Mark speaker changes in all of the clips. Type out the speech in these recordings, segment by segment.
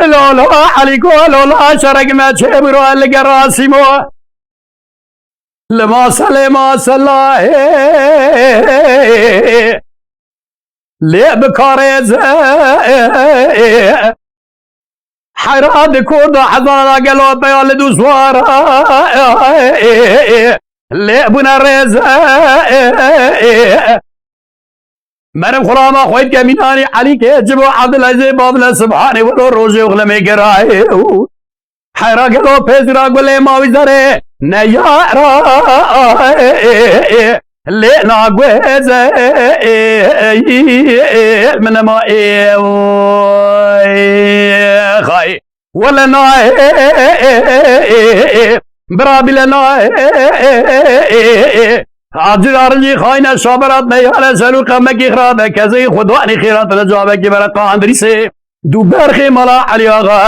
Speaker 1: لالا علیکو لالا شرک ما چه برو الگراسیمو لما سلما سلا لی بکارز حراد کود حضارا گلو بیال دوسوارا لی بنرز منم خلاما خوید کمینانی علی که جبو عبدالعزیز بابل سبحانه ولو روزی اغلمی گرائے حیرا گلو پیزرا گلے ماوی زره نیارا لینا گویز من ما خای ولنا برابی لنا عجل آرنجی خائنہ شابرات نیال سلو قمکی خراب کزی خدوانی خیرات رجابه کی برا قاندری سے دو برخی ملا علی آغا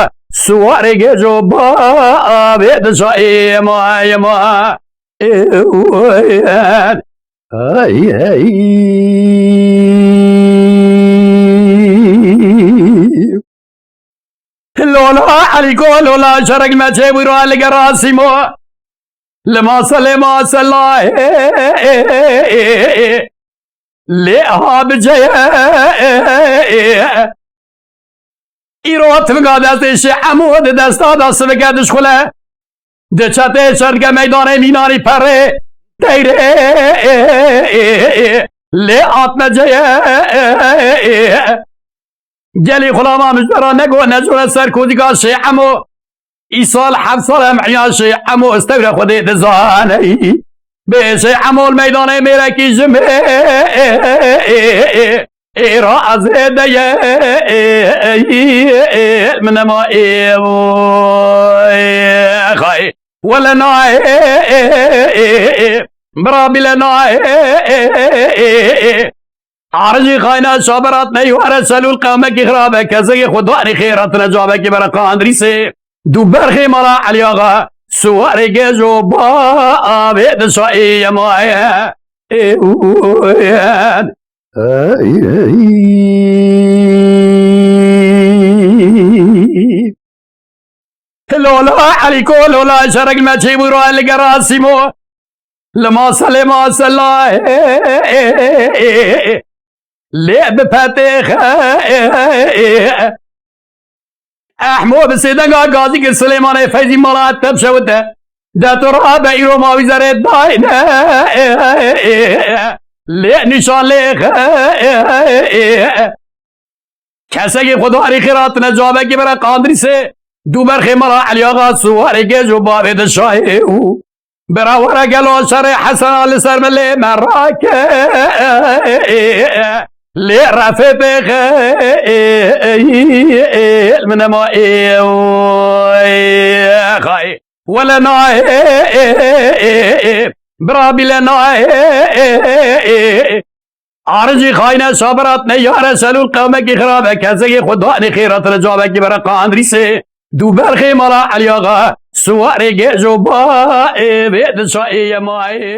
Speaker 1: سواری گے جو بابید شائی ما لولا علیکو لولا شرک میں چھے بیرو علیکہ راسیمو لما سلما سلا لعاب جاء ایروت مقادست شعمود دستا دست بگردش خله دچته شرک میدان مینانی پره دیره لعات مجاء گلی خلاما مجبرا نگو نجور سرکودگاه شعمو ایسال 7 سال معیاش عمو استور خودی دزانه بیش عمو المیدان میره کی جمعه ایرا از دیه من ما خای ولنا برابی لنا عرجی خائنہ شابرات نیوار سلول قامه کی خرابه کزی خدوانی خیرات نجابه کی برا قاندری سے دو برخی ملا علی آقا سواری گزو بابید شایی مایه لولا علیکو لولا شرک میں چی برو الگراسیمو لما سلما سلا لیب فتح احمد سیدنگا غازی کے سلیمان فیضی مالا تب شوته داتورا بیرو ماوی زره داینه لی نشان لیخ کسی که خداری خیرات نجابه که برای قاندری سے دو برخی مالا علی آقا سواری که جو بابید شایی برا ورا گلو شر حسن آل سرملی مراک لی رفه بخیل من ما خای ولنا برابی لنا عرجی خائنہ شابرات نیار سلول قومه کی خرابه کسی خدوانی خیرات رجابه کی برا قاندری سے دو برخی مالا علی آقا سواری گے جو بائے بید شائی مائے